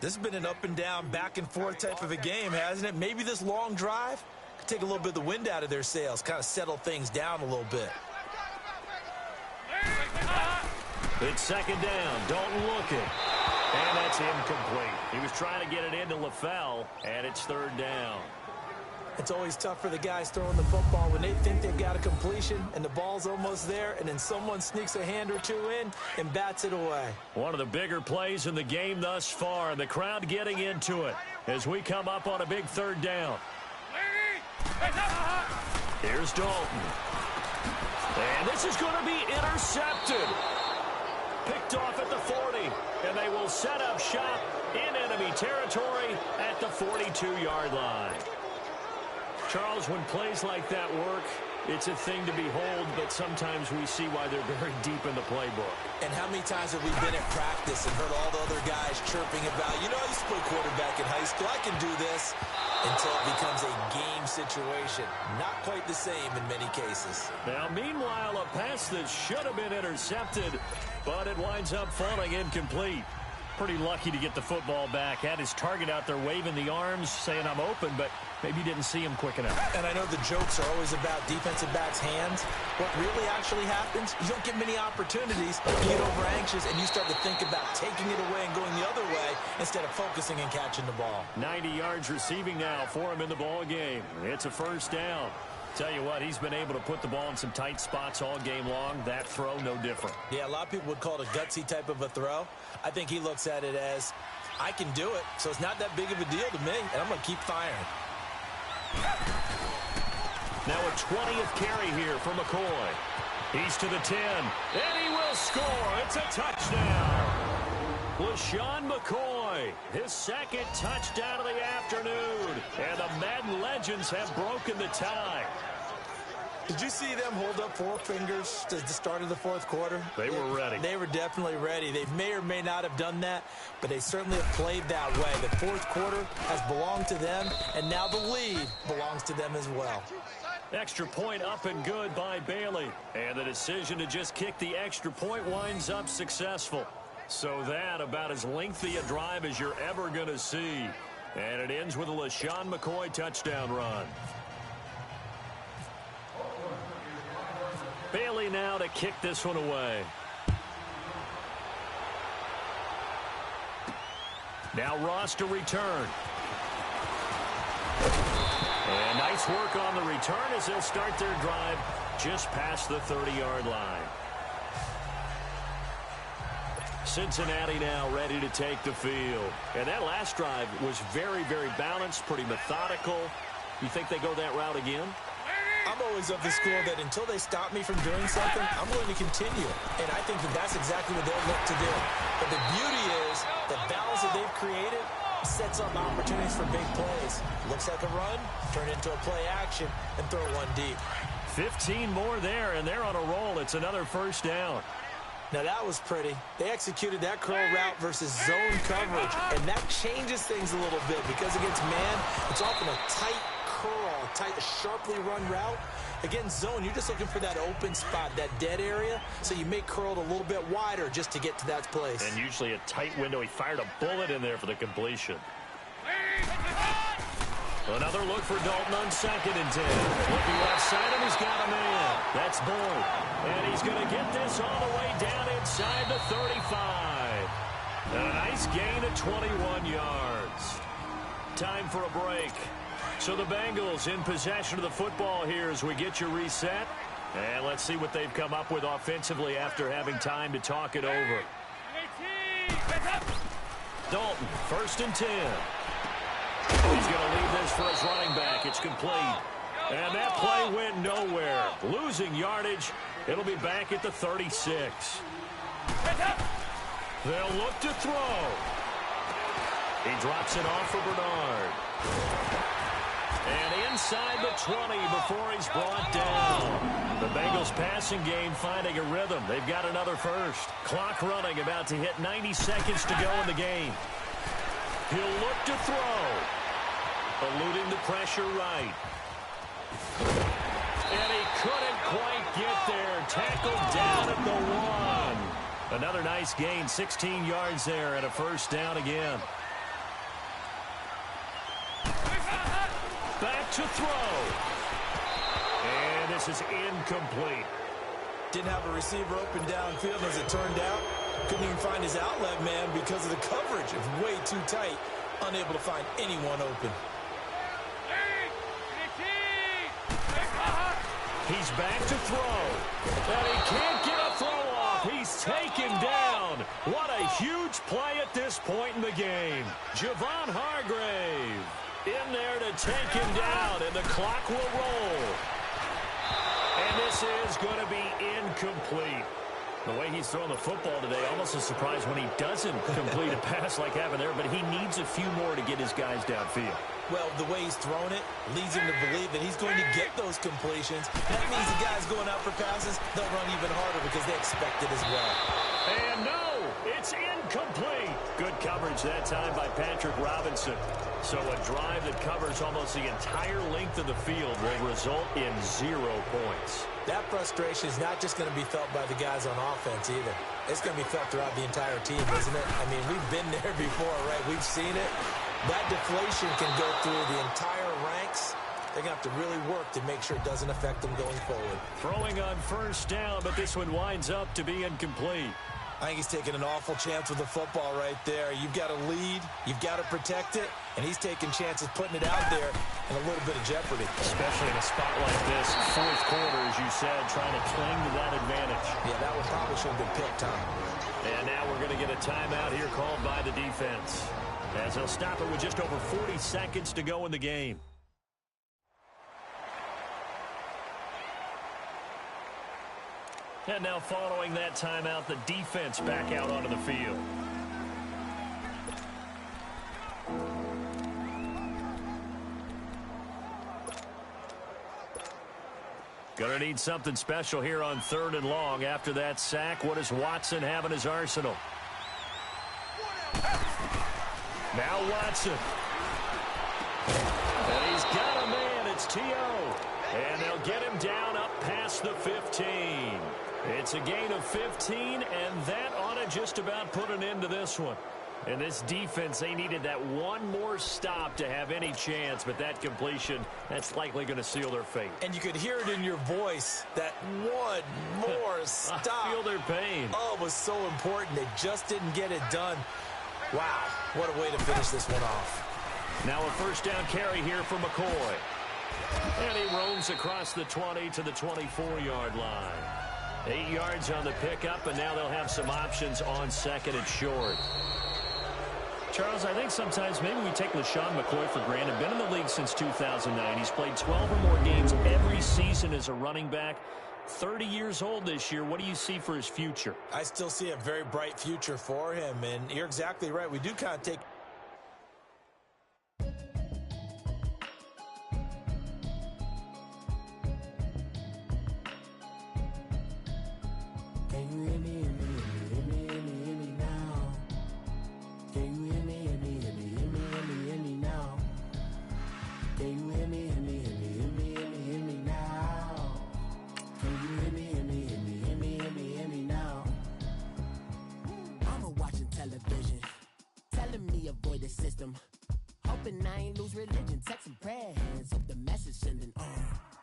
This has been an up and down, back and forth type of a game, hasn't it? Maybe this long drive could take a little bit of the wind out of their sails, kind of settle things down a little bit. It's second down. Dalton looking. And that's incomplete. He was trying to get it into LaFell, and it's third down. It's always tough for the guys throwing the football when they think they've got a completion and the ball's almost there, and then someone sneaks a hand or two in and bats it away. One of the bigger plays in the game thus far, and the crowd getting into it as we come up on a big third down. Here's Dalton. And this is going to be intercepted. Picked off at the 40, and they will set up shop in enemy territory at the 42-yard line. Charles, when plays like that work, it's a thing to behold, but sometimes we see why they're very deep in the playbook. And how many times have we been at practice and heard all the other guys chirping about, you know, I used to play quarterback in high school, I can do this, until it becomes a game situation. Not quite the same in many cases. Now, meanwhile, a pass that should have been intercepted, but it winds up falling incomplete. Pretty lucky to get the football back. Had his target out there waving the arms, saying I'm open, but maybe didn't see him quick enough. And I know the jokes are always about defensive backs' hands. What really actually happens, you don't get many opportunities. You get over anxious and you start to think about taking it away and going the other way instead of focusing and catching the ball. 90 yards receiving now for him in the ball game. It's a first down. Tell you what, he's been able to put the ball in some tight spots all game long. That throw, no different. Yeah, a lot of people would call it a gutsy type of a throw. I think he looks at it as, I can do it, so it's not that big of a deal to me, and I'm going to keep firing. Now a 20th carry here for McCoy. He's to the 10, and he will score. It's a touchdown. LeSean McCoy, his second touchdown of the afternoon. And the Madden legends have broken the tie. Did you see them hold up four fingers at the start of the fourth quarter? They were ready. They were definitely ready. They may or may not have done that, but they certainly have played that way. The fourth quarter has belonged to them, and now the lead belongs to them as well. Extra point up and good by Bailey. And the decision to just kick the extra point winds up successful. So that about as lengthy a drive as you're ever going to see. And it ends with a LeSean McCoy touchdown run. Bailey now to kick this one away. Now Ross to return. And nice work on the return as they'll start their drive just past the 30-yard line. Cincinnati now ready to take the field. And that last drive was very, very balanced, pretty methodical. You think they go that route again? I'm always of the school that until they stop me from doing something, I'm going to continue. And I think that that's exactly what they'll look to do. But the beauty is the balance that they've created sets up opportunities for big plays. Looks like a run, turn into a play action, and throw one deep. 15 more there, and they're on a roll. It's another first down. Now that was pretty. They executed that curl route versus zone coverage, and that changes things a little bit because against man, it's often a tight curl, tight, sharply run route. Against zone, you're just looking for that open spot, that dead area, so you may curl it a little bit wider just to get to that place. And usually a tight window. He fired a bullet in there for the completion. Another look for Dalton on 2nd and 10. Looking left side, and he's got a man. That's Boyd. And he's going to get this all the way down inside the 35. And a nice gain of 21 yards. Time for a break. So the Bengals in possession of the football here as we get you reset. And let's see what they've come up with offensively after having time to talk it over. Dalton, 1st and 10. He's going to leave this for his running back. It's complete. And that play went nowhere. Losing yardage. It'll be back at the 36. They'll look to throw. He drops it off for Bernard. And inside the 20 before he's brought down. The Bengals passing game finding a rhythm. They've got another first. Clock running, about to hit 90 seconds to go in the game. He'll look to throw. Eluding the pressure right. And he couldn't quite get there. Tackled down at the 1. Another nice gain, 16 yards there and a first down again. back to throw. And this is incomplete. Didn't have a receiver open downfield as it turned out. Couldn't even find his outlet man because of the coverage. It was way too tight. Unable to find anyone open. He's back to throw. And he can't get a throw off. He's taken down. What a huge play at this point in the game. Javon Hargrave in there to take him down, and the clock will roll. And this is going to be incomplete. The way he's throwing the football today, almost a surprise when he doesn't complete a pass like happened there, but he needs a few more to get his guys downfield. Well, the way he's thrown it leads him to believe that he's going to get those completions. That means the guys going out for passes, they'll run even harder because they expect it as well. And no, it's incomplete. Good coverage that time by Patrick Robinson. So a drive that covers almost the entire length of the field will result in 0 points. That frustration is not just going to be felt by the guys on offense either. It's going to be felt throughout the entire team, isn't it? I mean, we've been there before, right? We've seen it. That deflation can go through the entire ranks. They're going to have to really work to make sure it doesn't affect them going forward. Throwing on first down, but this one winds up to be incomplete. I think he's taking an awful chance with the football right there. You've got to lead, you've got to protect it, and he's taking chances putting it out there in a little bit of jeopardy. Especially in a spot like this, fourth quarter, as you said, trying to cling to that advantage. Yeah, that one probably should have been picked, Tom. And now we're going to get a timeout here called by the defense, as they'll stop it with just over 40 seconds to go in the game. And now following that timeout, the defense back out onto the field. Gonna need something special here on 3rd and long. After that sack, what does Watson have in his arsenal? Now Watson. And he's got a man. It's T.O. And they'll get him down up past the 15. It's a gain of 15, and that ought to just about put an end to this one. And this defense, they needed that one more stop to have any chance, but that completion, that's likely going to seal their fate. And you could hear it in your voice, that one more stop. I feel their pain. Oh, it was so important. They just didn't get it done. Wow, what a way to finish this one off. Now a first down carry here for McCoy. And he roams across the 20 to the 24-yard line. 8 yards on the pickup, and now they'll have some options on 2nd and short. Charles, I think sometimes maybe we take LeSean McCoy for granted. Been in the league since 2009. He's played 12 or more games every season as a running back. 30 years old this year. What do you see for his future? I still see a very bright future for him, and you're exactly right. We do kind of take... Hoping I ain't lose religion, text and prayers. Hope the message sending on.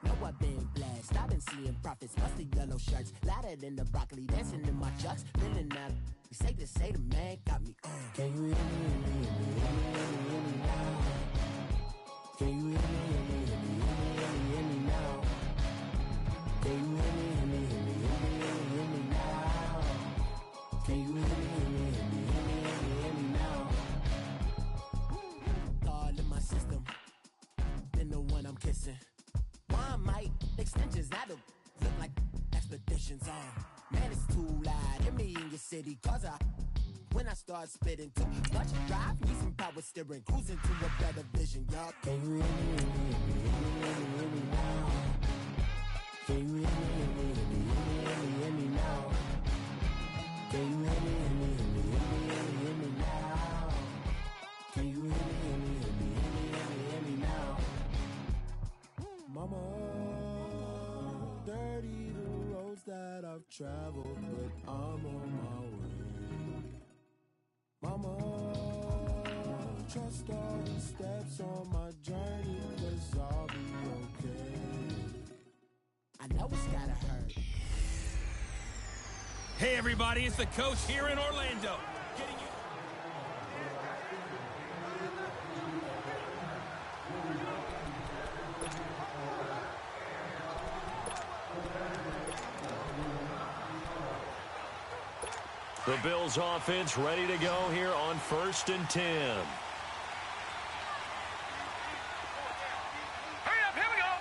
Know I've been blessed. I've been seeing prophets, busted yellow shirts, louder than the broccoli, dancing in my chucks. Feeling out. Safe to say the man got me on. Can you hear me, hear me now? Can you hear me, hear me now? Can you hear me, hear me now? Can you hear me, hear me now? All in my system, been the one I'm kissing. One might extensions that'll look like expeditions on. Man, it's too loud. Hear me in your city, cause when I start spitting too much drive, need some power steering, cruising to a better vision, y'all. Can you hear me, hear me now? Can you hear me, hear me now? Can you hear me, hear me now? Can you hear me, hear me now? Mama, dirty the roads that I've traveled, but I'm on my way. Mama, trust all the steps on my journey, 'cause Hey, everybody, it's the coach here in Orlando. The Bills offense ready to go here on 1st and 10. Hurry up, here we go.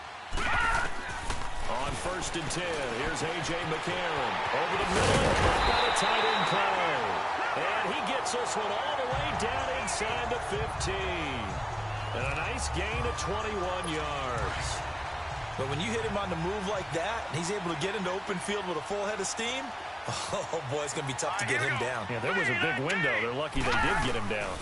On 1st and 10, here's A.J. McCarron. Over the middle, got a tight end play. And he gets this one all the way down inside the 15. And a nice gain of 21 yards. But when you hit him on the move like that, and he's able to get into open field with a full head of steam, oh, boy, it's going to be tough to get him down. Yeah, there was a big window. They're lucky they did get him down.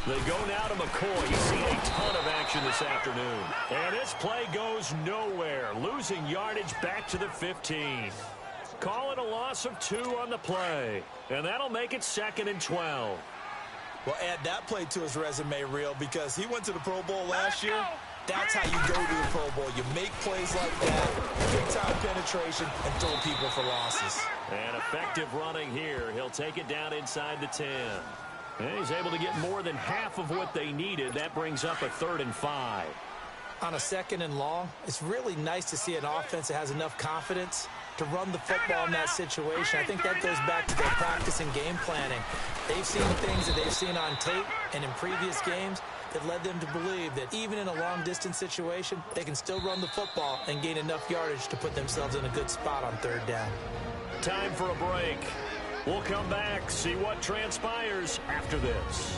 They go now to McCoy. He's seen a ton of action this afternoon. And this play goes nowhere. Losing yardage back to the 15. Call it a loss of 2 on the play. And that'll make it 2nd and 12. Well, add that play to his resume reel because he went to the Pro Bowl last year. That's how you go to the Pro Bowl. You make plays like that, big-time penetration, and throw people for losses. And effective running here. He'll take it down inside the 10. And he's able to get more than half of what they needed. That brings up a 3rd and 5. On a 2nd and long, it's really nice to see an offense that has enough confidence to run the football in that situation. I think that goes back to their practice and game planning. They've seen things that they've seen on tape and in previous games that led them to believe that even in a long-distance situation, they can still run the football and gain enough yardage to put themselves in a good spot on 3rd down. Time for a break. We'll come back, see what transpires after this.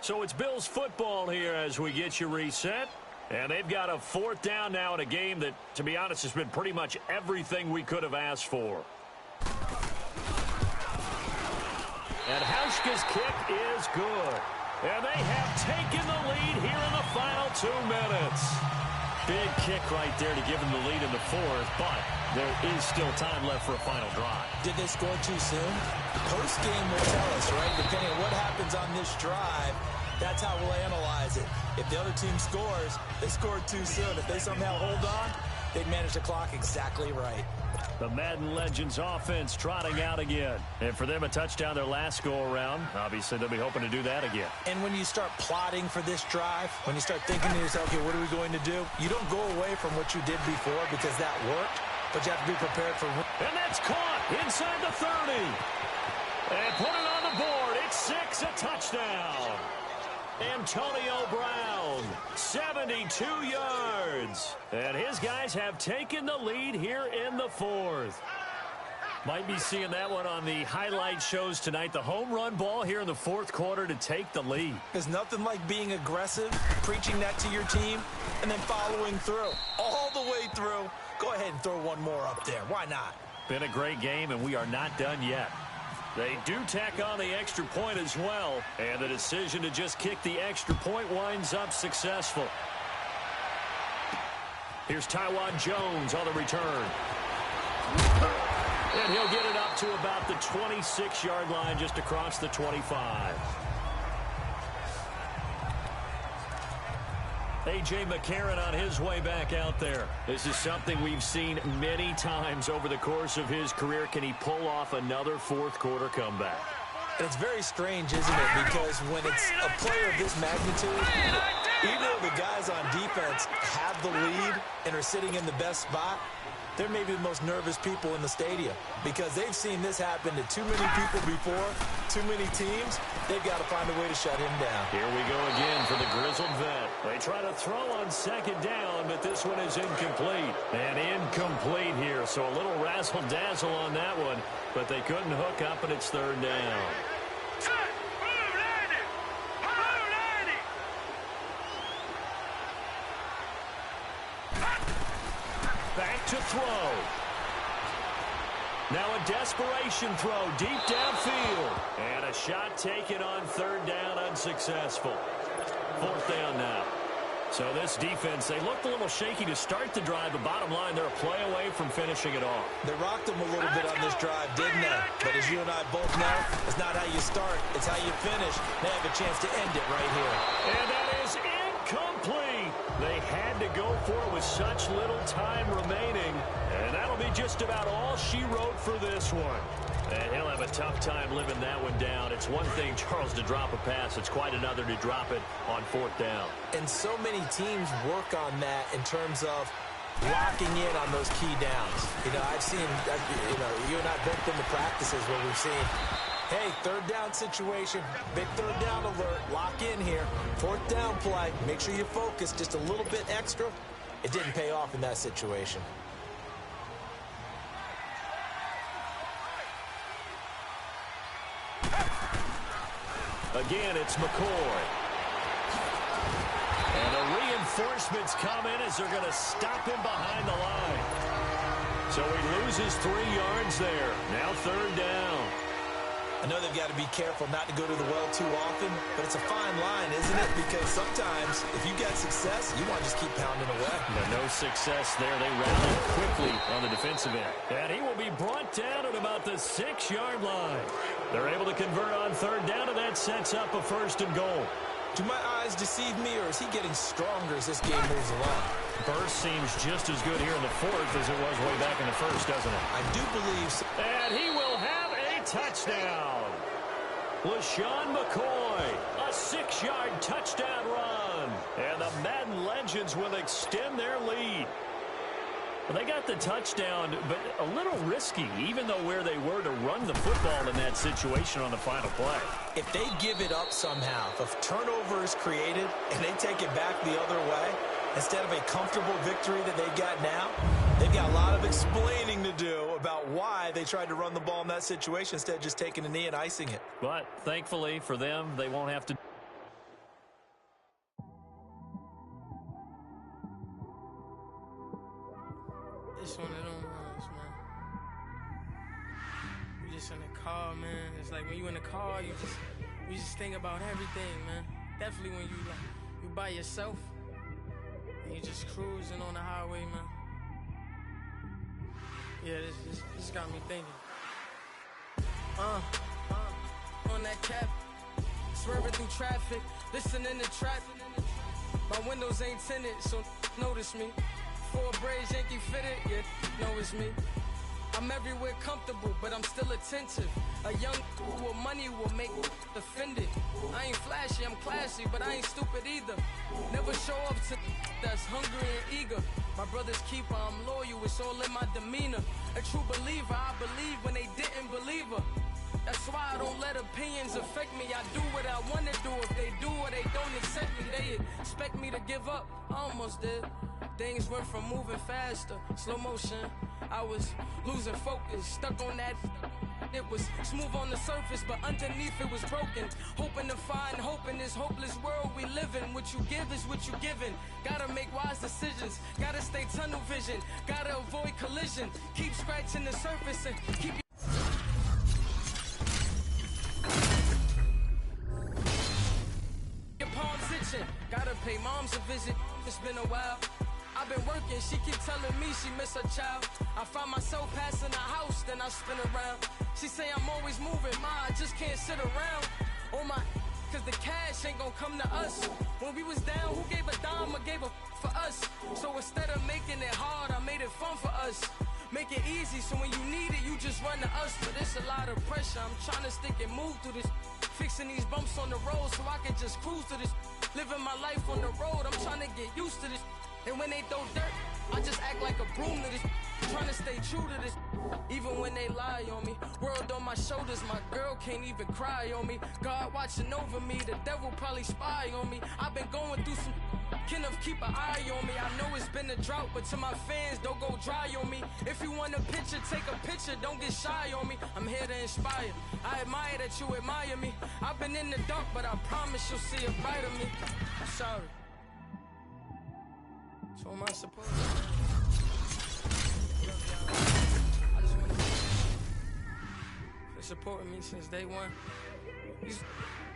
So it's Bills football here as we get you reset. And they've got a 4th down now in a game that, to be honest, has been pretty much everything we could have asked for. And Hauschka's kick is good. And they have taken the lead here in the final 2 minutes. Big kick right there to give them the lead in the 4th, but there is still time left for a final drive. Did they score too soon? Post-game will tell us, right? Depending on what happens on this drive, that's how we'll analyze it. If the other team scores, they scored too soon. If they somehow hold on, they manage the clock exactly right. The Madden Legends offense trotting out again. And for them, a touchdown their last go-around. Obviously, they'll be hoping to do that again. And when you start plotting for this drive, when you start thinking to yourself, okay, what are we going to do? You don't go away from what you did before because that worked, but you have to be prepared for... And that's caught inside the 30. And put it on the board. It's 6, a touchdown. Antonio Brown, 72 yards. And his guys have taken the lead here in the 4th. Might be seeing that one on the highlight shows tonight. The home run ball here in the 4th quarter to take the lead. There's nothing like being aggressive, preaching that to your team, and then following through. All the way through. Go ahead and throw one more up there. Why not? Been a great game, and we are not done yet. They do tack on the extra point as well, and the decision to just kick the extra point winds up successful. Here's Taiwan Jones on the return. And he'll get it up to about the 26-yard line, just across the 25. A.J. McCarron on his way back out there. This is something we've seen many times over the course of his career. Can he pull off another 4th quarter comeback? And it's very strange, isn't it? Because when it's a player of this magnitude, even though the guys on defense have the lead and are sitting in the best spot, they're maybe the most nervous people in the stadium because they've seen this happen to too many people before, too many teams. They've got to find a way to shut him down. Here we go again for the grizzled vet. They try to throw on 2nd down, but this one is incomplete. And incomplete here, so a little razzle-dazzle on that one, but they couldn't hook up, and it's 3rd down. Back to throw. Now a desperation throw deep downfield. And a shot taken on 3rd down, unsuccessful. 4th down now. So this defense, they looked a little shaky to start the drive, but bottom line, they're a play away from finishing it off. They rocked them a little bit on this drive, didn't they? But as you and I both know, it's not how you start, it's how you finish. They have a chance to end it right here. And that is incomplete. They had to go for it with such little time remaining, and that'll be just about all she wrote for this one. And he'll have a tough time living that one down. It's one thing, Charles, to drop a pass. It's quite another to drop it on 4th down. And so many teams work on that in terms of locking in on those key downs. You know, I've seen, you and I both been to practices where we've seen, hey, 3rd down situation, big 3rd down alert, lock in here. 4th down play, make sure you focus just a little bit extra. It didn't pay off in that situation. Again, it's McCoy. And the reinforcements come in as they're going to stop him behind the line. So he loses 3 yards there. Now 3rd down. I know they've got to be careful not to go to the well too often, but it's a fine line, isn't it? Because sometimes, if you get success, you want to just keep pounding away. But no success there. They rallied quickly on the defensive end. And he will be brought down at about the 6-yard line. They're able to convert on 3rd down, and that sets up a 1st and goal. Do my eyes deceive me, or is he getting stronger as this game moves along? Burst seems just as good here in the 4th as it was way back in the 1st, doesn't it? I do believe so. And he will have a touchdown. LeSean McCoy, a 6-yard touchdown run. And the Madden Legends will extend their lead. Well, they got the touchdown, but a little risky, even though where they were to run the football in that situation on the final play. If they give it up somehow, if a turnover is created and they take it back the other way, instead of a comfortable victory that they've got now, they've got a lot of explaining to do about why they tried to run the ball in that situation instead of just taking a knee and icing it. But thankfully for them, they won't have to. It's one of them ones, man. You just in the car, man. It's like when you in the car, you just think about everything, man. Definitely when you by yourself and you just cruising on the highway, man. Yeah, this got me thinking. On that cap, swerving through traffic, listening to trap. My windows ain't tinted, so notice me. 4 braids, Yankee fitted, yeah, know it's me. I'm everywhere comfortable, but I'm still attentive. A young with money will make offended. I ain't flashy, I'm classy, but I ain't stupid either. Never show up to that's hungry and eager. My brother's keeper, I'm loyal, it's all in my demeanor. A true believer, I believe when they didn't believe her. That's why I don't let opinions affect me. I do what I want to do. If they do or they don't accept me, they expect me to give up. I almost did. Things went from moving faster, slow motion. I was losing focus, stuck on that. It was smooth on the surface, but underneath it was broken. Hoping to find hope in this hopeless world we live in. What you give is what you given. Gotta make wise decisions. Gotta stay tunnel vision. Gotta avoid collision. Keep scratching the surface and keep your palms itching. Gotta pay moms a visit. It's been a while. I've been working, she keep telling me she miss her child. I find myself passing the house, then I spin around. She say I'm always moving, ma, I just can't sit around. Oh my, cause the cash ain't gonna come to us. When we was down, who gave a dime or gave a for us? So instead of making it hard, I made it fun for us. Make it easy, so when you need it, you just run to us. But it's a lot of pressure, I'm trying to stick and move through this. Fixing these bumps on the road so I can just cruise to this. Living my life on the road, I'm trying to get used to this. And when they throw dirt, I just act like a broom to this. Trying to stay true to this. Even when they lie on me. World on my shoulders, my girl can't even cry on me. God watching over me, the devil probably spy on me. I've been going through some can of keep an eye on me. I know it's been a drought, but to my fans, don't go dry on me. If you want a picture, take a picture, don't get shy on me. I'm here to inspire. I admire that you admire me. I've been in the dark, but I promise you'll see a bright of me. I'm sorry. So am I supposed to? I just want to for supporting me since day one. You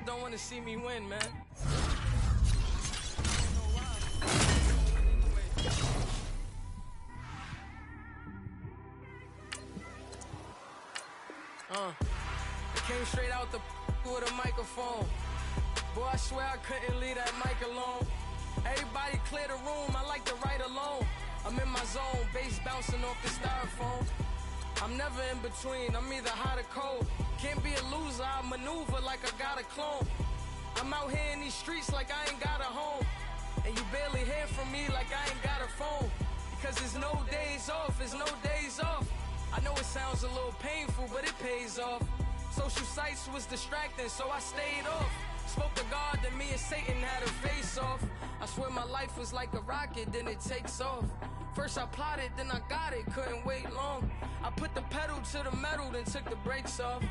don't want to see me win, man. Came straight out the with a microphone. Boy, I swear I couldn't leave that mic alone. Everybody clear the room, I like to write alone. I'm in my zone, bass bouncing off the styrofoam. I'm never in between, I'm either hot or cold. Can't be a loser, I maneuver like I got a clone. I'm out here in these streets like I ain't got a home. And you barely hear from me like I ain't got a phone. Because there's no days off, there's no days off. I know it sounds a little painful, but it pays off. Social sites was distracting, so I stayed off. Spoke to God that me and Satan had a face off. I swear my life was like a rocket, then it takes off. First I plotted, then I got it, couldn't wait long. I put the pedal to the metal, then took the brakes off.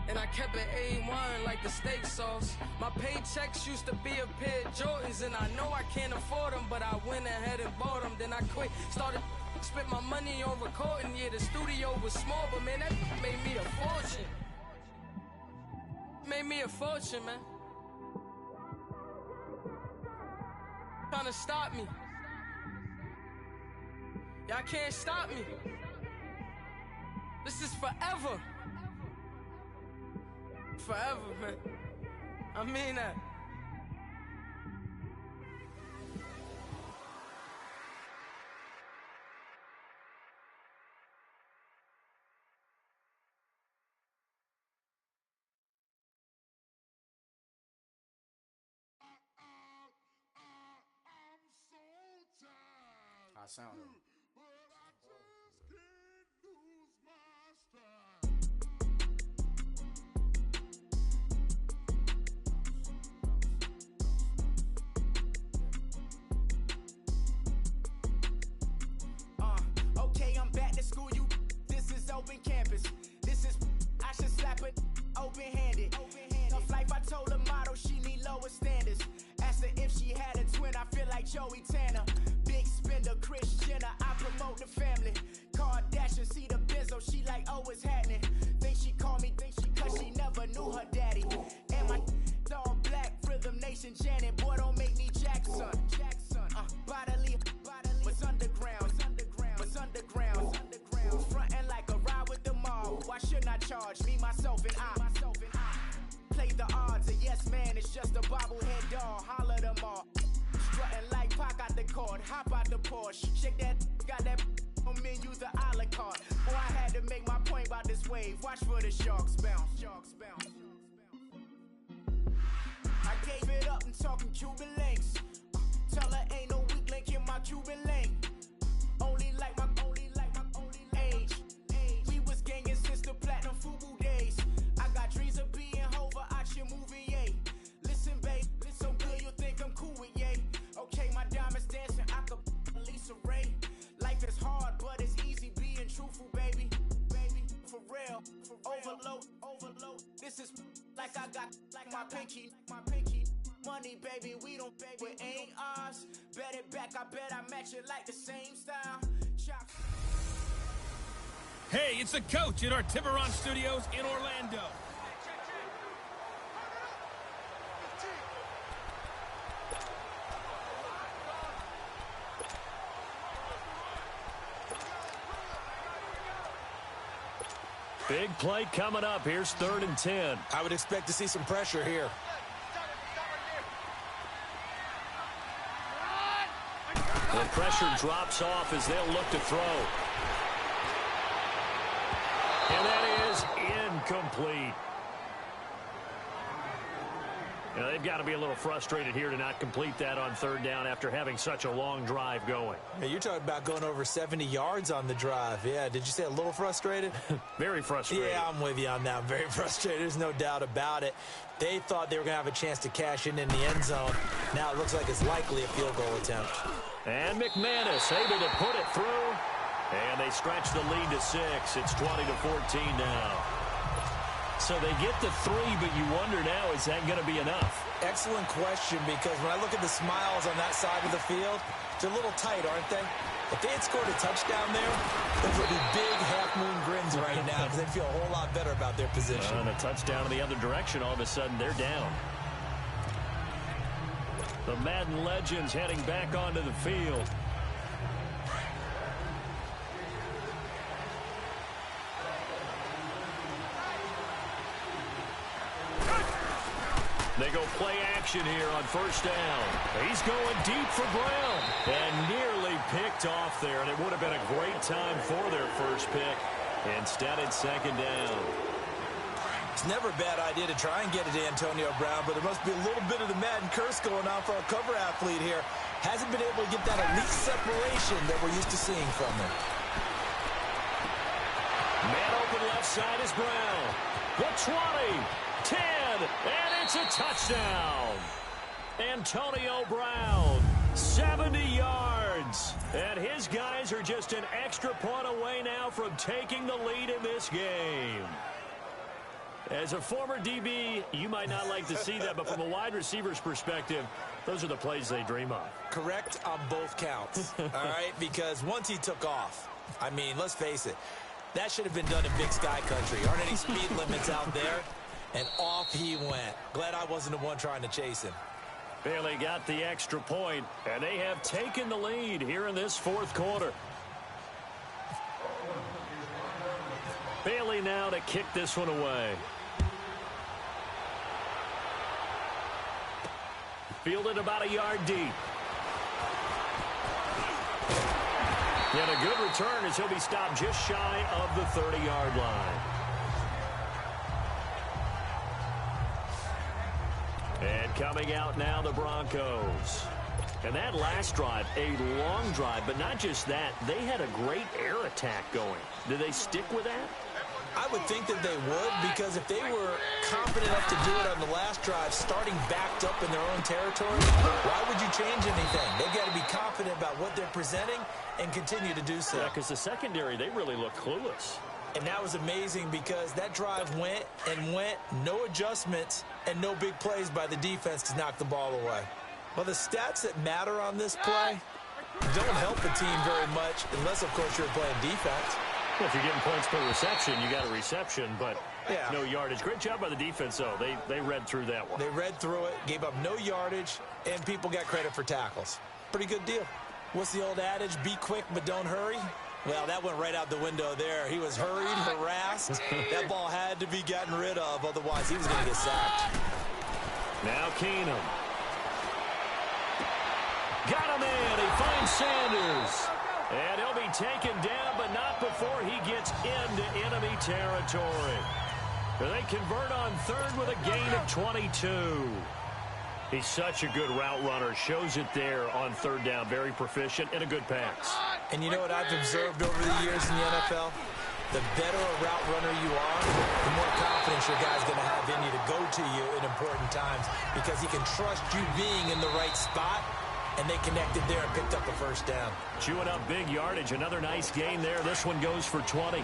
And I kept it A1 like the steak sauce. My paychecks used to be a pair of Jordans, and I know I can't afford them, but I went ahead and bought them. Then I quit, started spent my money on recording. Yeah, the studio was small, but man, that made me a fortune. Made me a fortune, man. Trying to stop me. Y'all can't stop me. This is forever. Forever, man. I mean that. I sound it. Okay, I'm back to school, you. This is open campus. This is, I should slap it open-handed. Tough life, I told her motto, she need lower standards. Asked her if she had a twin, I feel like Joey Tanner. Big spender, Kris Jenner, I promote the family. Kardashian, see the Benzo, she like, oh, it's happening. Think she called me, cause she never knew her daddy. And my all black, Rhythm Nation, Janet, boy, don't make me Jackson. Bodily, what's underground, what's underground. Frontin' like a ride with the mob. Why shouldn't I charge me, myself, and I? Play the odds, a yes man, it's just a bobblehead doll. Holler them all. Strutting like Pac out the court, hop out the Porsche. Shake that, got that on menu, the a la carte. Boy, I had to make my point about this wave. Watch for the sharks bounce. Sharks bounce. I gave it up and talking Cuban links. Tell her ain't no weak link in my Cuban link. Only like my age. We was gangin' since the platinum FUBU days. I got dreams of being Hova out your movie, yay. Listen, babe, so good you think I'm cool with yay. Okay, my diamonds dancing, I could Lisa Ray. Life is hard, but it's easy being truthful, baby. For real, overload. This is like I got like my pinky. Money, baby, we don't pay, it ain't ours. Bet it back, I bet I match it like the same style. Chop. Hey, it's the coach at our Tiburon Studios in Orlando. Big play coming up. Here's 3rd and 10. I would expect to see some pressure here. The pressure drops off as they'll look to throw. And that is incomplete. Now, they've got to be a little frustrated here to not complete that on 3rd down after having such a long drive going. Hey, you're talking about going over 70 yards on the drive. Yeah, did you say a little frustrated? Very frustrated. Yeah, I'm with you on that. Very frustrated. There's no doubt about it. They thought they were going to have a chance to cash in the end zone. Now it looks like it's likely a field goal attempt. And McManus able to put it through. And they stretch the lead to 6. It's 20-14 now. So they get to 3, but you wonder now, is that going to be enough? Excellent question, because when I look at the smiles on that side of the field, they're a little tight, aren't they? If they had scored a touchdown there, those would be big half-moon grins right now because they'd feel a whole lot better about their position. And a touchdown in the other direction, all of a sudden they're down. The Madden legends heading back onto the field. They go play action here on first down. He's going deep for Brown. And nearly picked off there. And it would have been a great time for their first pick. Instead, it's second down. It's never a bad idea to try and get it to Antonio Brown, but there must be a little bit of the Madden curse going on for our cover athlete here. Hasn't been able to get that elite separation that we're used to seeing from him. Man open left side is Brown. The 20, 10, and it's a touchdown. Antonio Brown, 70 yards. And his guys are just an extra point away now from taking the lead in this game. As a former DB, you might not like to see that, but from a wide receiver's perspective, those are the plays they dream of. Correct on both counts, all right? Because once he took off, I mean, let's face it, that should have been done in Big Sky Country. Aren't any speed limits out there? And off he went. Glad I wasn't the one trying to chase him. Bailey got the extra point, and they have taken the lead here in this fourth quarter. Bailey now to kick this one away. Fielded about a yard deep. And a good return as he'll be stopped just shy of the 30-yard line. And coming out now, the Broncos. And that last drive, a long drive, but not just that. They had a great air attack going. Did they stick with that? I would think that they would, because if they were confident enough to do it on the last drive, starting backed up in their own territory, why would you change anything? They've got to be confident about what they're presenting and continue to do so. Yeah, because the secondary, they really look clueless. And that was amazing because that drive went and went, no adjustments, and no big plays by the defense to knock the ball away. Well, the stats that matter on this play don't help the team very much unless, of course, you're playing defense. Well, if you're getting points per reception, you got a reception, but yeah, no yardage. Great job by the defense, though. They read through that one. They read through it, gave up no yardage, and people got credit for tackles. Pretty good deal. What's the old adage? Be quick, but don't hurry. Well, that went right out the window there. He was hurried, harassed. That ball had to be gotten rid of, otherwise he was going to get sacked. Now Keenum. Got him in. He finds Sanders. And he'll be taken down, but not before he gets into enemy territory. They convert on third with a gain of 22. He's such a good route runner. Shows it there on third down. Very proficient and a good pass. And you know what I've observed over the years in the NFL? The better a route runner you are, the more confidence your guy's going to have in you to go to you in important times, because he can trust you being in the right spot, and they connected there and picked up a first down. Chewing up big yardage. Another nice gain there. This one goes for 20.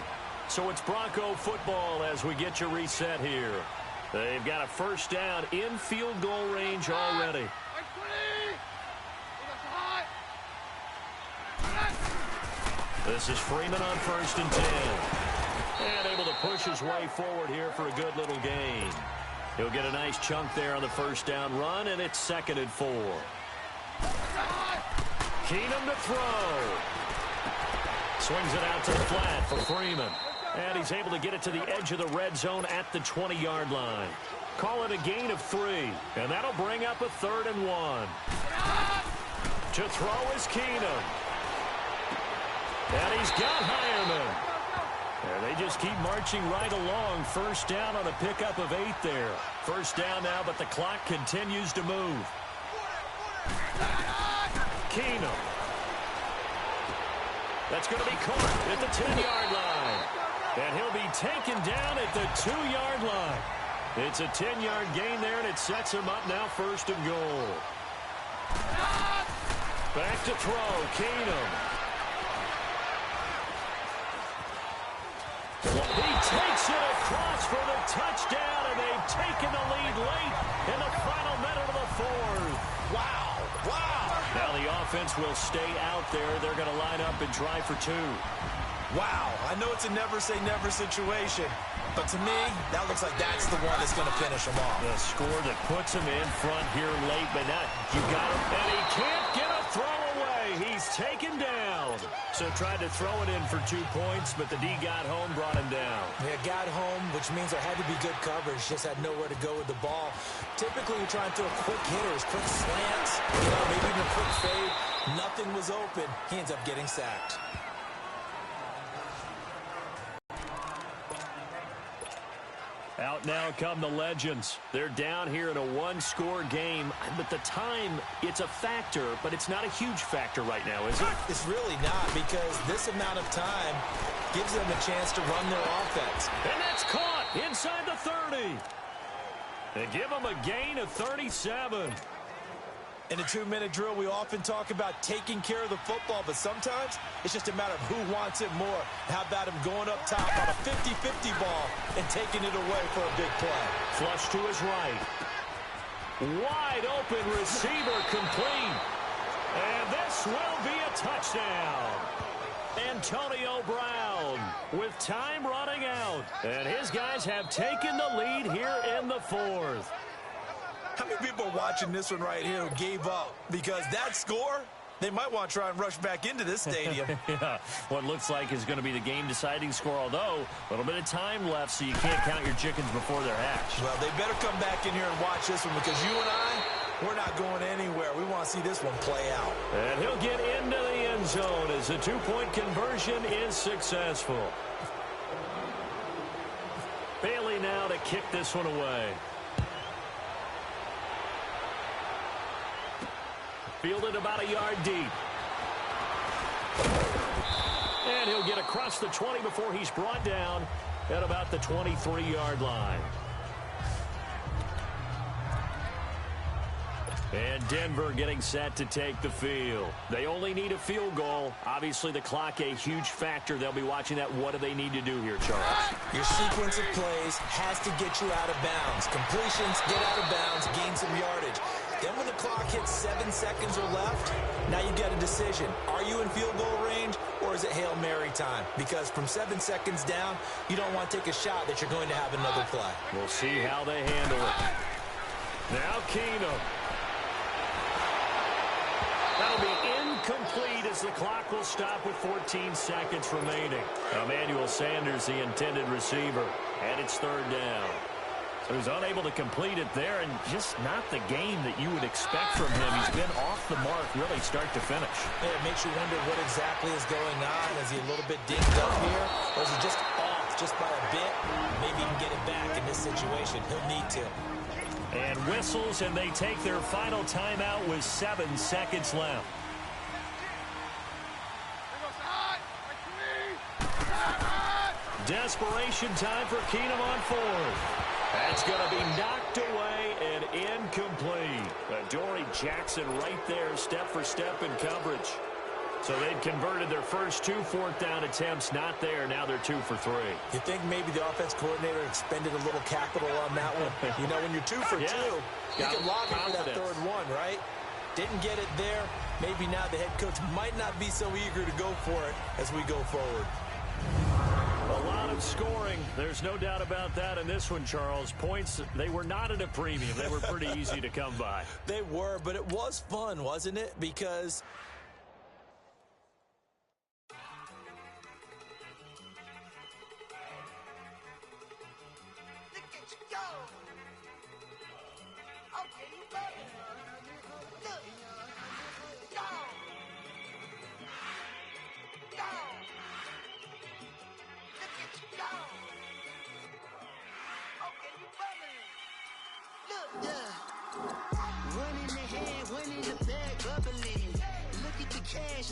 So it's Bronco football as we get you reset here. They've got a first down in field goal range already. This is Freeman on 1st and 10. And able to push his way forward here for a good little gain. He'll get a nice chunk there on the first down run, and it's 2nd and 4. Keenum to throw. Swings it out to the flat for Freeman. And he's able to get it to the edge of the red zone at the 20-yard line. Call it a gain of 3. And that'll bring up a 3rd and 1. To throw is Keenum. And he's got Hireman. And they just keep marching right along. First down on a pickup of 8 there. First down now, but the clock continues to move. Keenum. That's going to be caught at the 10-yard line. And he'll be taken down at the 2-yard line. It's a 10-yard gain there, and it sets him up now 1st and goal. Back to throw, Keenum. He takes it across for the touchdown, and they've taken the lead late in the final minute of the 4th. Wow. Wow. Now the offense will stay out there. They're going to line up and try for 2. Wow. I know it's a never-say-never situation, but to me, that looks like that's the one that's going to finish him off. The score that puts him in front here late, but not. You got him, and he can't get a throw away. He's taken down. So tried to throw it in for 2 points, but the D got home, brought him down. Yeah, got home, which means there had to be good coverage. Just had nowhere to go with the ball. Typically, you're trying to throw quick hitters, quick slants, maybe even a quick fade. Nothing was open. He ends up getting sacked. Out now come the legends. They're down here in a one-score game. But the time, it's a factor, but it's not a huge factor right now, is it? It's really not, because this amount of time gives them a chance to run their offense. And that's caught inside the 30. They give them a gain of 37. In a 2-minute drill, we often talk about taking care of the football, but sometimes it's just a matter of who wants it more. How about him going up top on a 50-50 ball and taking it away for a big play? Flush to his right. Wide open receiver complete. And this will be a touchdown. Antonio Brown with time running out. And his guys have taken the lead here in the fourth. How many people are watching this one right here who gave up? Because that score, they might want to try and rush back into this stadium. Yeah, what looks like is going to be the game-deciding score, although a little bit of time left, so you can't count your chickens before they're hatched. Well, they better come back in here and watch this one, because you and I, we're not going anywhere. We want to see this one play out. And he'll get into the end zone as the two-point conversion is successful. Bailey now to kick this one away. Fielded about a yard deep. And he'll get across the 20 before he's brought down at about the 23-yard line. And Denver getting set to take the field. They only need a field goal. Obviously, the clock a huge factor. They'll be watching that. What do they need to do here, Charles? Your sequence of plays has to get you out of bounds. Completions, get out of bounds, gain some yardage. Then when the clock hits 7 seconds or left, now you get a decision. Are you in field goal range, or is it Hail Mary time? Because from 7 seconds down, you don't want to take a shot that you're going to have another play. We'll see how they handle it. Now Keenum. That'll be incomplete as the clock will stop with 14 seconds remaining. Emmanuel Sanders, the intended receiver, and it's third down. So he's unable to complete it there, and just not the game that you would expect from him. He's been off the mark really start to finish. Yeah, it makes you wonder what exactly is going on. Is he a little bit dinged up here, or is he just off just by a bit? Maybe he can get it back in this situation. He'll need to. And whistles, and they take their final timeout with 7 seconds left. Desperation time for Keenum on fourth. That's going to be knocked away and incomplete. Adoree Jackson right there, step for step in coverage. So they'd converted their first 2 fourth-down attempts. Not there. Now they're 2 for 3. You think maybe the offense coordinator expended a little capital on that one? You know, when you're 2 for 2, you can log in for that third one, right? Didn't get it there. Maybe now the head coach might not be so eager to go for it as we go forward. A lot of scoring. There's no doubt about that in this one, Charles. Points, they were not at a premium. They were pretty easy to come by. They were, but it was fun, wasn't it? Because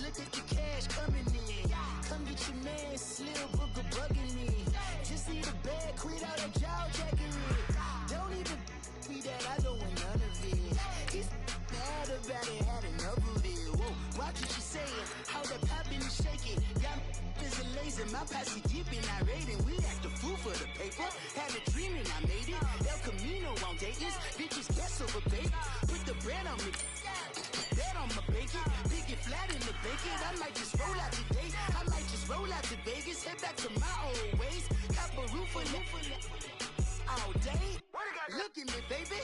look at the cash coming in. Come get your man, Slim Booker bugging me. Just need a bag, quit out a jaw jackery. Don't even be that, I don't want none of it. It's bad about it, had enough of it. Whoa, watch what you saying, how that poppin' and shaking. Got is a laser, my posse dipping, I raiding. We act a fool for the paper. Had a dream and I made it. El Camino on Dayton's, bitches guess over bait. Put the bread on me. Bet on my bacon, big it flat in the bacon. I might just roll out today. I might just roll out to Vegas, head back to my old ways. Cop a roof all day. Look at me, baby.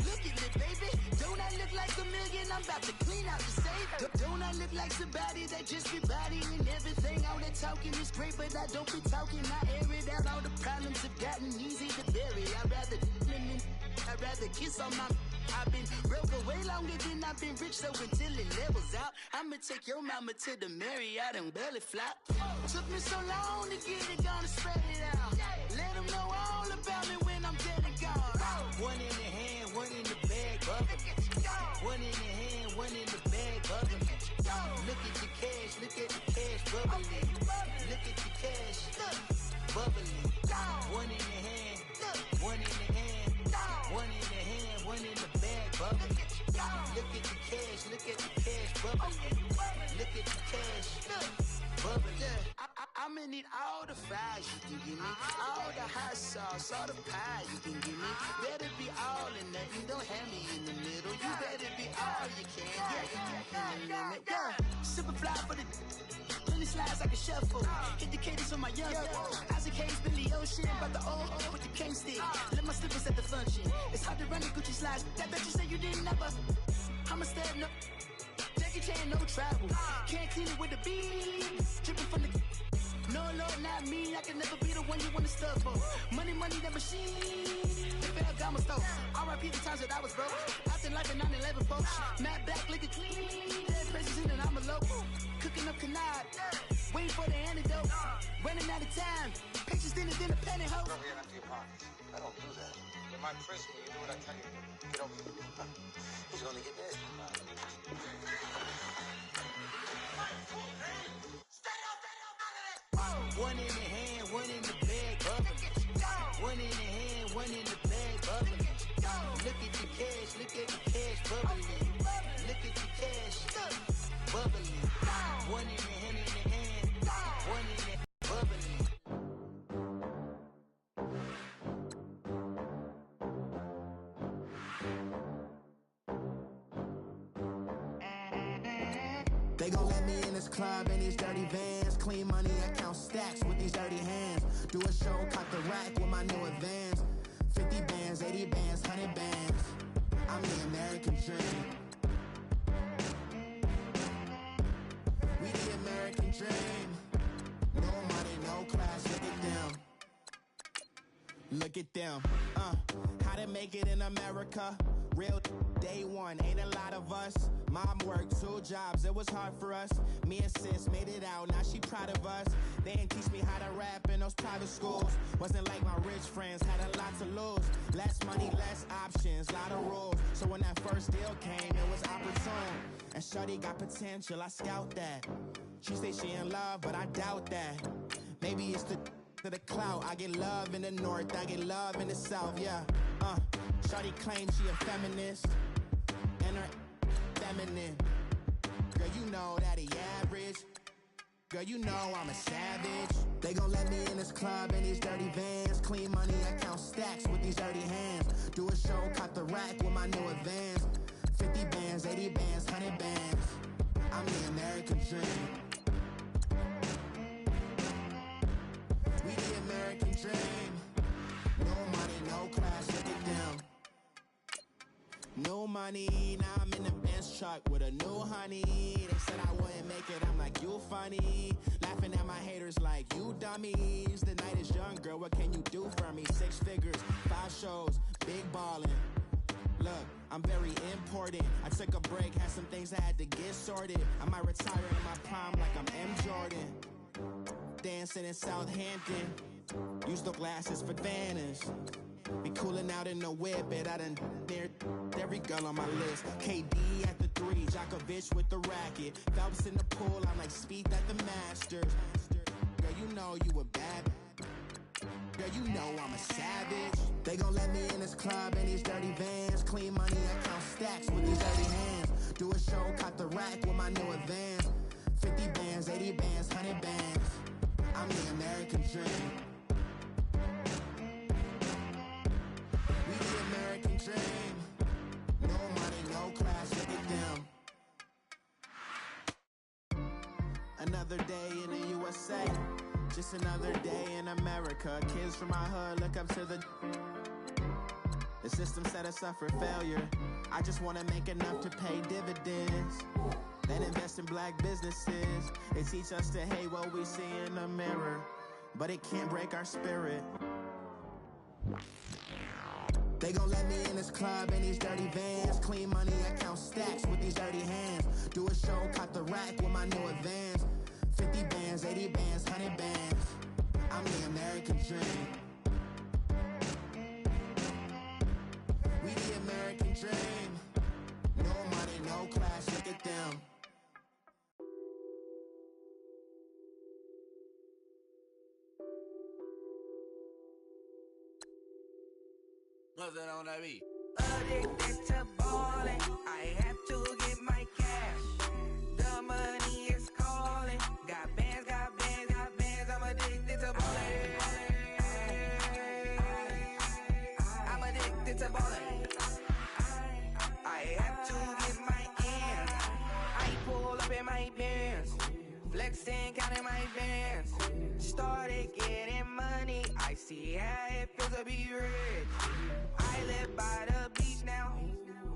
Look at me, baby. Don't I look like a million? I'm about to clean out the safe. Don't I look like somebody that just be bodying everything? All that talking is great, but I don't be talking. I air it out all the problems. easy to bury. I'd rather kiss on my. I've been broke way longer than I've been rich, so until it levels out, I'ma take your mama to the Marriott and belly flop. Took me so long to get it, gonna spread it out. Let them know all about me when I'm dead and gone. One in the hand, one in the bag, bubbling. One in the hand, one in the bag, bubbling. Look at the cash, look at the cash, bubbling. Look at the cash, bubbling. One in the hand, one in the hand, one in the hand, one in the bag, bubbling. Look at the cash, look at the cash, bubbling. Look at the cash, bubbling. I'ma need all the fries you can give me, all the hot sauce, all the pie you can give me. Better be all in nothing, don't have me in the middle. You better be all you can, yeah. Super fly for the 20 slides like a shuffle. Hit the cadence on my young Isaac Hayes, Billy Ocean, but the old with the cane stick. Let my slippers at the function. It's hard to run the Gucci slides. That bet you say you didn't never. I'ma step no. Jackie Chan, no travel. Can't clean it with the beat. Dripping from the. No, Lord, not me. I can never be the one you wanna stuff for. Money, that machine. The Ferragamo store. R.I.P. the times that I was broke. After life in 9/11, folks. Matte black, liquor clean. Dead president and I'm a local. Cooking up canard. Waiting for the antidote. Running out of time. Pictures thinner than a penny hoe. Over here, empty your pockets. I don't do that. In my prison, you do what I tell you. Get over here. Who's gonna get this? One in the hand, one in the bag, bubbling. One in the hand, one in the bag, bubbling. Look at the cash, look at the cash, bubbling. Look at the cash, bubbling. One in the hand, one in the bubbling. They gon' let me in this club in these dirty vans. Clean money, I count stacks with these dirty hands. Do a show, cut the rack with my new advance. 50 bands, 80 bands, 100 bands. I'm the American dream. We the American dream. No money, no class, look at them. Look at them, how to make it in America. Real day one, ain't a lot of us. Mom worked 2 jobs, it was hard for us. Me and sis made it out, now she proud of us. They didn't teach me how to rap in those private schools. Wasn't like my rich friends, had a lot to lose. Less money, less options, lot of rules. So when that first deal came, it was opportune. And shorty got potential, I scout that. She say she in love, but I doubt that. Maybe it's to the clout. I get love in the north, I get love in the south, yeah. Shorty claims she a feminist, and her feminine. Girl, you know that he average. Girl, you know I'm a savage. They gon' let me in this club in these dirty vans. Clean money, I count stacks with these dirty hands. Do a show, cut the rack with my new advance. 50 bands, 80 bands, 100 bands. I'm the American dream. We the American dream. No money, no class, look at them. No money, now I'm in the Benz truck with a new honey. They said I wouldn't make it, I'm like, you funny. Laughing at my haters like, you dummies. The night is young, girl, what can you do for me? 6 figures, 5 shows, big ballin'. Look, I'm very important. I took a break, had some things I had to get sorted. I might retire in my prime like I'm M. Jordan. Dancing in Southampton. Use the glasses for Vannas. Be cooling out in the whip, but I done near every girl on my list. KD at the 3, Djokovic with the racket. Phelps in the pool, I'm like Speed at the Masters. Girl, you know you a bad. Girl, you know I'm a savage. They gon' let me in this club in these dirty vans. Clean money, I count stacks with these dirty hands. Do a show, cut the rack with my new advance. 50 bands, 80 bands, 100 bands. I'm the American dream. We the American dream. No money, no class, look at them. Another day in the USA. Just another day in America. Kids from my hood look up to the system set us up for failure. I just want to make enough to pay dividends. Then invest in black businesses. They teach us to hate what we see in the mirror, but it can't break our spirit. They gon' let me in this club in these dirty vans. Clean money, I count stacks with these dirty hands. Do a show, cop the rack with my new advance. 50 bands, 80 bands, 100 bands. I'm the American dream. We the American dream. No money, no class, look at them. What's that on that beat? Addicted to ballin', I have to get my cash. The money is calling. Got bands, got bands, got bands. I'm addicted to ballin'. I'm addicted to ballin'. I have to get my ends. I pull up in my bands, flexing, counting my bands. Started getting money. I see how it feels to be rich. I live by the beach now,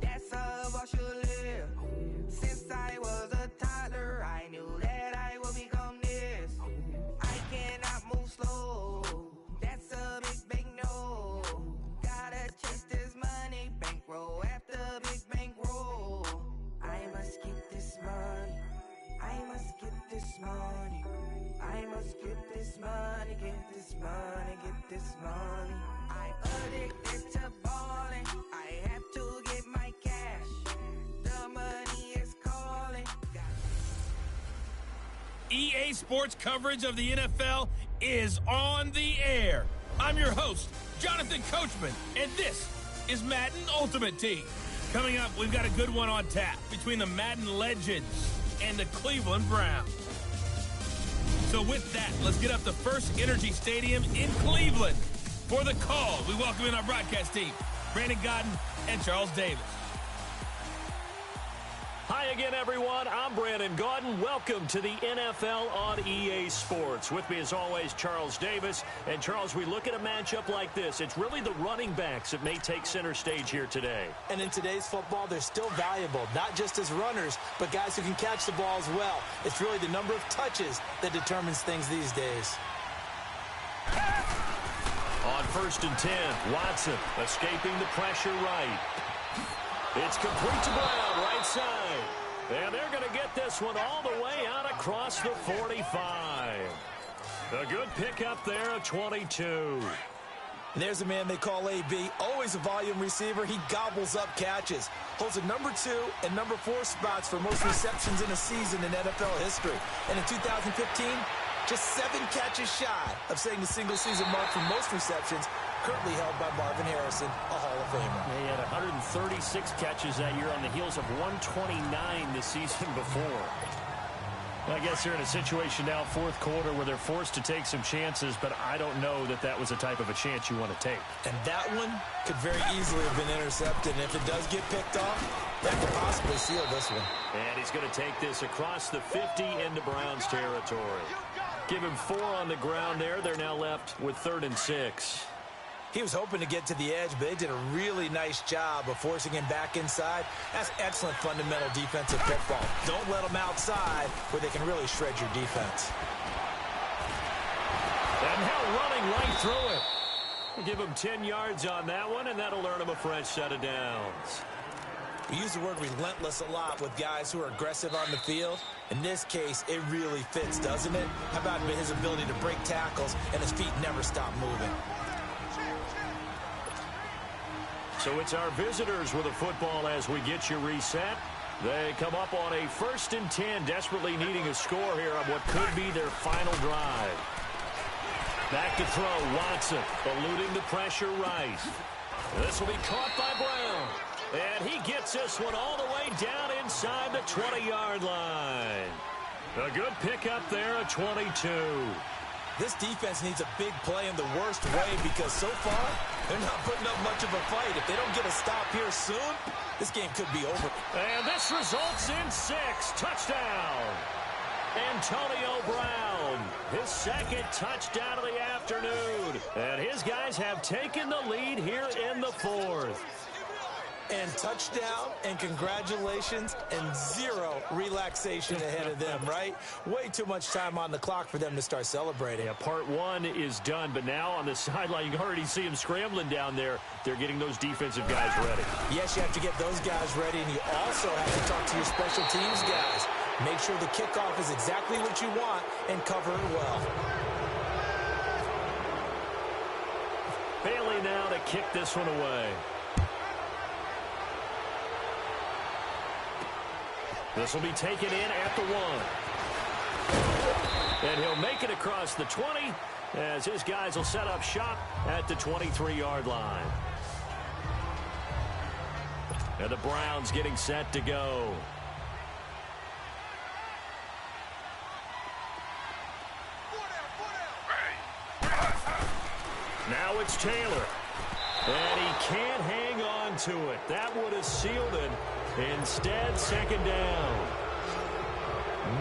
that's how I should live. Since I was a toddler, I knew that I would become this. I cannot move slow, that's a big no. Gotta chase this money, bankroll after big bankroll. I must get this money, I must get this money. I must get this money, get this money, get this money. I'm addicted to ballin', I have to get my cash. The money is calling. EA Sports coverage of the NFL is on the air. I'm your host, Jonathan Coachman, and this is Madden Ultimate Team. Coming up, we've got a good one on tap between the Madden legends and the Cleveland Browns. So with that, let's get up to First Energy Stadium in Cleveland. For the call, we welcome in our broadcast team, Brandon Gaudin and Charles Davis. Hi again, everyone. I'm Brandon Gaudin. Welcome to the NFL on EA Sports. With me, as always, Charles Davis. And, Charles, we look at a matchup like this. It's really the running backs that may take center stage here today. And in today's football, they're still valuable, not just as runners, but guys who can catch the ball as well. It's really the number of touches that determines things these days. On 1st and 10, Watson escaping the pressure right. It's complete to Brown, right side. And they're going to get this one all the way out across the 45. A good pickup there at 22. And there's a man they call AB, always a volume receiver. He gobbles up catches. Holds a number 2 and number 4 spots for most receptions in a season in NFL history. And in 2015, just 7 catches shy of setting the single-season mark for most receptions, currently held by Marvin Harrison, a Hall of Famer. He had 136 catches that year on the heels of 129 the season before. I guess they're in a situation now, fourth quarter, where they're forced to take some chances, but I don't know that that was the type of a chance you want to take. And that one could very easily have been intercepted, and if it does get picked off, that could possibly seal this one. And he's going to take this across the 50 into Browns territory. Give him 4 on the ground there. They're now left with 3rd and 6. He was hoping to get to the edge, but they did a really nice job of forcing him back inside. That's excellent fundamental defensive football. Don't let them outside where they can really shred your defense. And now running right through it. Give him 10 yards on that one, and that'll earn him a fresh set of downs. We use the word relentless a lot with guys who are aggressive on the field. In this case, it really fits, doesn't it? How about his ability to break tackles and his feet never stop moving? So it's our visitors with a football as we get you reset. They come up on a 1st and 10, desperately needing a score here on what could be their final drive. Back to throw, Watson, eluding the pressure right. This will be caught by Brown. And he gets this one all the way down inside the 20-yard line. A good pickup there at 22. This defense needs a big play in the worst way because so far, they're not putting up much of a fight. If they don't get a stop here soon, this game could be over. And this results in 6. Touchdown. Antonio Brown, his 2nd touchdown of the afternoon. And his guys have taken the lead here in the 4th. And touchdown, and congratulations, and zero relaxation ahead of them, right? Way too much time on the clock for them to start celebrating. Yeah, part one is done, but now on the sideline, you can already see them scrambling down there. They're getting those defensive guys ready. Yes, you have to get those guys ready, and you also have to talk to your special teams guys. Make sure the kickoff is exactly what you want and cover it well. Bailey now to kick this one away. This will be taken in at the 1. And he'll make it across the 20 as his guys will set up shop at the 23-yard line. And the Browns getting set to go. Now it's Taylor. And he can't hang on to it. That would have sealed it. Instead, second down.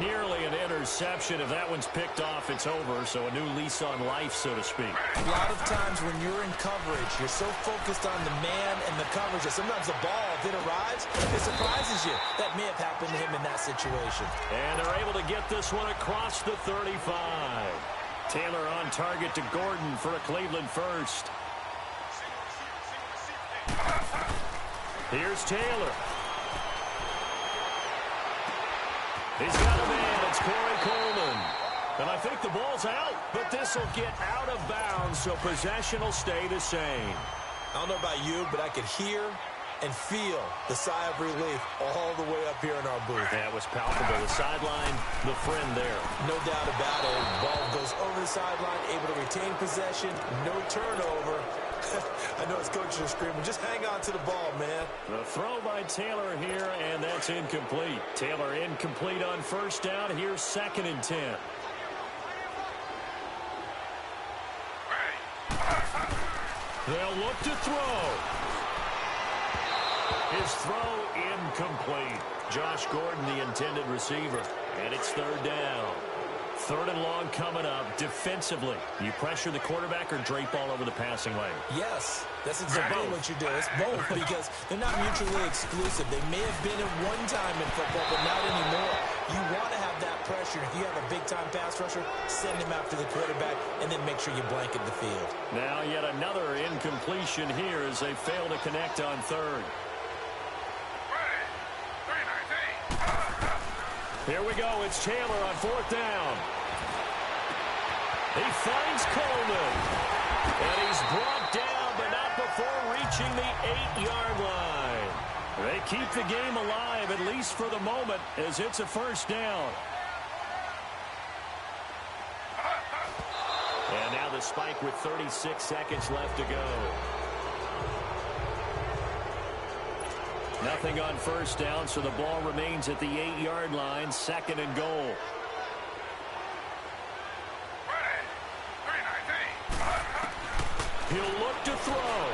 Nearly an interception. If that one's picked off, it's over. So a new lease on life, so to speak. A lot of times when you're in coverage, you're so focused on the man and the coverage that sometimes the ball, if it arrives, it surprises you. That may have happened to him in that situation. And they're able to get this one across the 35. Taylor on target to Gordon for a Cleveland first. Here's Taylor. He's got a man. It's Corey Coleman. And I think the ball's out, but this will get out of bounds, so possession will stay the same. I don't know about you, but I could hear and feel the sigh of relief all the way up here in our booth. Yeah, it was palpable. The sideline, the friend there. No doubt about it. Ball goes over the sideline, able to retain possession, no turnover. I know his coaches are screaming, just hang on to the ball, man. The throw by Taylor here, and that's incomplete. Taylor incomplete on first down. Here's 2nd and 10. They'll look to throw. His throw incomplete. Josh Gordon, the intended receiver. And it's 3rd down. 3rd and long coming up. Defensively, you pressure the quarterback or drape all over the passing lane? Yes, that's exactly what you do. It's both because they're not mutually exclusive. They may have been at one time in football, but not anymore. You want to have that pressure. If you have a big-time pass rusher, send him after the quarterback, and then make sure you blanket the field. Now yet another incompletion here as they fail to connect on 3rd. Here we go. It's Taylor on 4th down. He finds Coleman. And he's brought down, but not before reaching the 8-yard line. They keep the game alive, at least for the moment, as it's a 1st down. And now the spike with 36 seconds left to go. Nothing on 1st down, so the ball remains at the 8-yard line, 2nd and goal. He'll look to throw.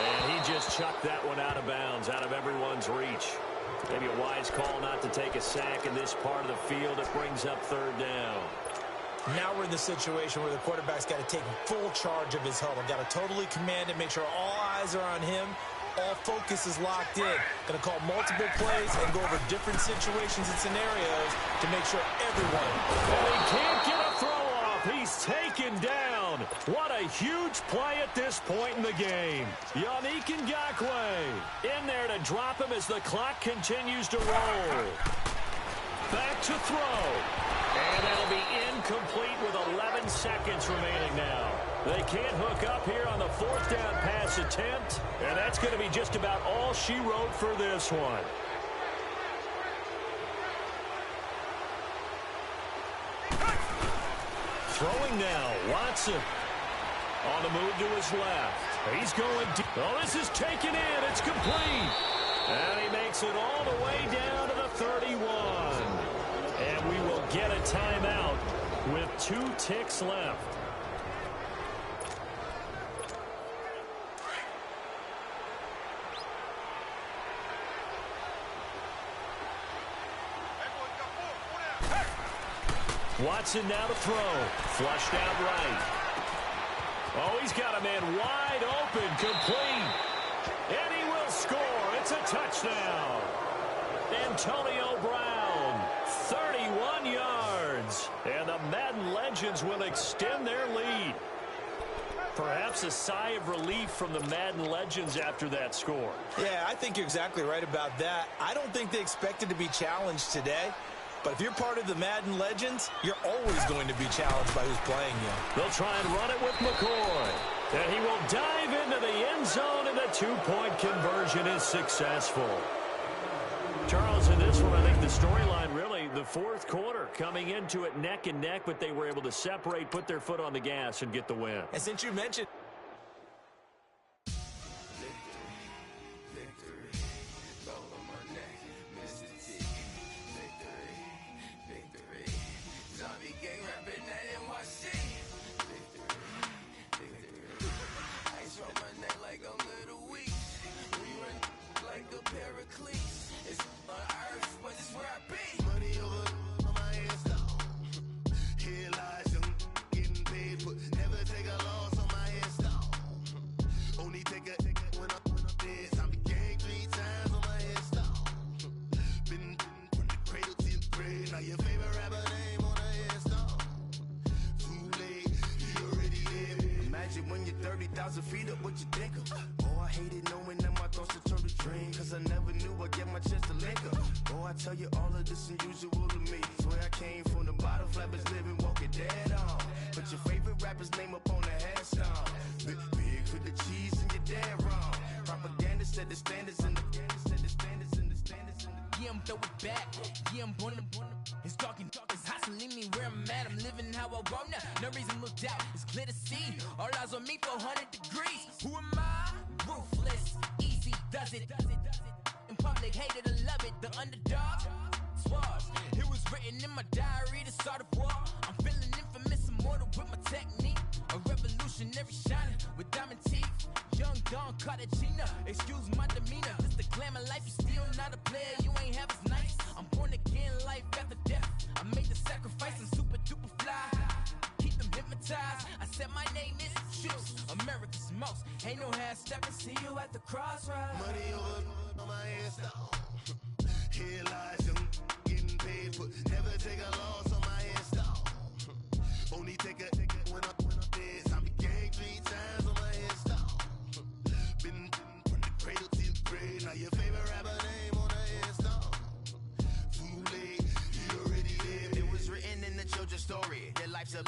And he just chucked that one out of bounds, out of everyone's reach. Maybe a wise call not to take a sack in this part of the field. It brings up 3rd down. Now we're in the situation where the quarterback's got to take full charge of his huddle. Got to totally command it, make sure all eyes are on him. All focus is locked in. Going to call multiple plays and go over different situations and scenarios to make sure everyone. Well, he can't get a throw off. He's taken down. What a huge play at this point in the game. Yannick Ngakoue in there to drop him as the clock continues to roll. Back to throw. And that'll be incomplete with 11 seconds remaining now. They can't hook up here on the 4th down pass attempt. And that's going to be just about all she wrote for this one. Throwing now, Watson. On the move to his left. He's going deep. Oh, this is taken in. It's complete. And he makes it all the way down to the 31. And we will get a timeout with 2 ticks left. Watson now to throw. Flushed out right. Oh, he's got a man wide open, complete. And he will score. It's a touchdown. Antonio Brown, 31 yards. And the Madden Legends will extend their lead. Perhaps a sigh of relief from the Madden Legends after that score. Yeah, I think you're exactly right about that. I don't think they expected to be challenged today. But if you're part of the Madden Legends, you're always going to be challenged by who's playing you. They'll try and run it with McCoy. And he will dive into the end zone, and the two-point conversion is successful. Charles, in this one, I think the storyline really, the fourth quarter, coming into it neck and neck, but they were able to separate, put their foot on the gas, and get the win. And since you mentioned... When you're 30,000 feet up, what you think of? Oh, I hated knowing that my thoughts would turn to dream, cause I never knew I'd get my chance to link up. Oh, I tell you all of this unusual to me. Swear I came from the bottom, flappers living, walking dead on. Put your favorite rapper's name up on the headstone. Big for the cheese and you're dead wrong. Propaganda said the standards in the yeah, I'm throw it back. Yeah, I'm born to. It's dark and it's hot, so leave me where I'm at. I'm living how I want now. No reason to look out. It's clear to see. All eyes on me, 400 degrees. Who am I? Ruthless. Easy does it. In public, hated or love it. The underdog. Swabs. It was written in my diary to start a war. I'm feeling infamous, immortal with my technique. A revolutionary shining with diamond teeth. Young Don Cartagena, excuse my demeanor. This the glamour life, you still not a player, you ain't half as nice. I'm born again, life after death. I made the sacrifice, I'm super duper fly. Keep them hypnotized. I said my name is Juice, America's most. Ain't no half stepping, see you at the crossroads. money over on my headstone. Here lies young, getting paid, but never take a loss on my headstone. Only take a when I'm dead. I be gang 3 times on my headstone. Been from the cradle to the grave. Now your favorite rapper name on the headstone. Too late, you already lived. It was written in the children's story. Their life's a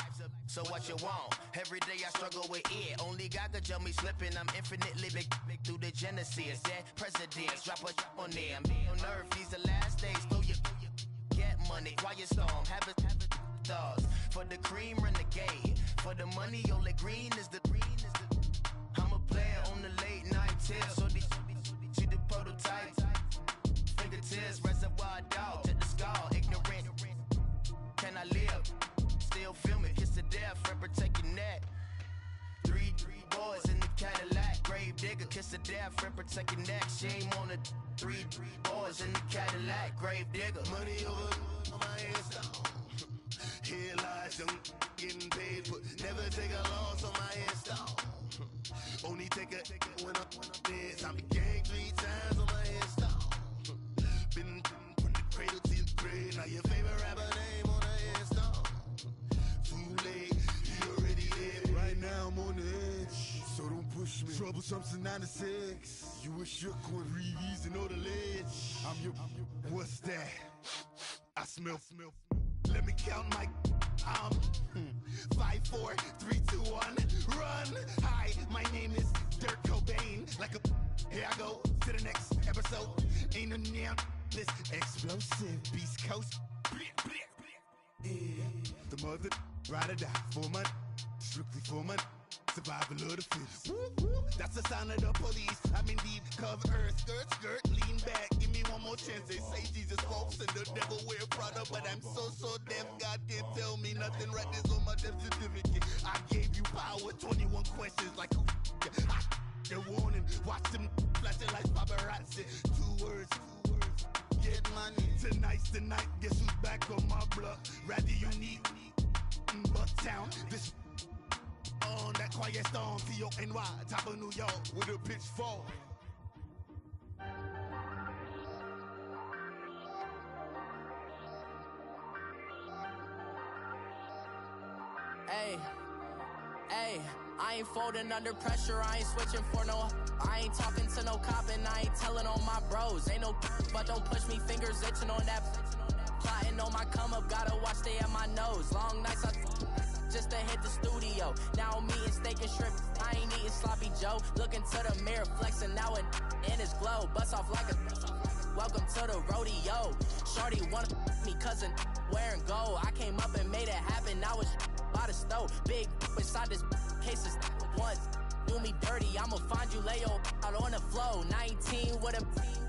so what you want? Every day I struggle with it. Only God could tell me slipping. I'm infinitely big through the genesis. Dead presidents, drop a on there. I'm on earth, these the last days. Throw your get money, quiet storm, have it stars. For the cream, renegade. For the money, only green is the I'm a player on the late night tips. So these the prototype. Fingertips, reservoir dog to the skull. Ignorant. Can I live? Still film it. Kiss to death, friend, protect your neck. 3 boys in the Cadillac. Grave digger, kiss to death, friend, protect your neck. Shame on the 3 boys in the Cadillac. Grave digger. Money over on my headstone. Here lies young, getting paid, but never take a loss on my headstone. Only take a when I'm dead. I be gang 3 times on my headstone. Been from the cradle to the grave. Now your favorite rapper name on the headstone. Too late, you already lived. Right now I'm on the edge, so don't push me. Troublesome since 96. You a shook one, Reeves and know the ledge. I'm your, what's that? I smell. Let me count my 5, 4, 3, 2, 1, run. Hi, my name is Dirk Cobain. Like a, here I go to the next episode. Ain't a damn this explosive Beast Coast. Yeah. The mother ride or die for money, strictly for money. Survival of the fittest. That's the sign of the police. I'm indeed cover earth, skirt, lean back. Give me one more chance. They say Jesus walks and the devil wear Prada, but I'm so deaf. God can't tell me nothing. Right this on my death certificate. I gave you power. 21 questions like who? They're warning. Watch them flashing like paparazzi. 2 words. Get money. Tonight's the night. Guess who's back on my block? Rather unique. Bucktown. This on that quiet. Quiet storm, T-O-N-Y, top of New York with a pitchfork. Hey, hey, I ain't folding under pressure, I ain't switching for no. I ain't talking to no cop and I ain't telling on my bros. Ain't no but don't push me, fingers itching on that. Plotting on my come up, gotta watch stay at my nose. Long nights I just to hit the studio. Now I'm eating steak and shrimp, I ain't eating sloppy Joe. Looking to the mirror, flexing now and in his glow. Bust off like a welcome to the rodeo. Shorty wanna me cousin wearing gold. I came up and made it happen, I was by the stove. Big inside this case of once. Do me dirty, I'ma find you, lay your out on the floor. 19 with a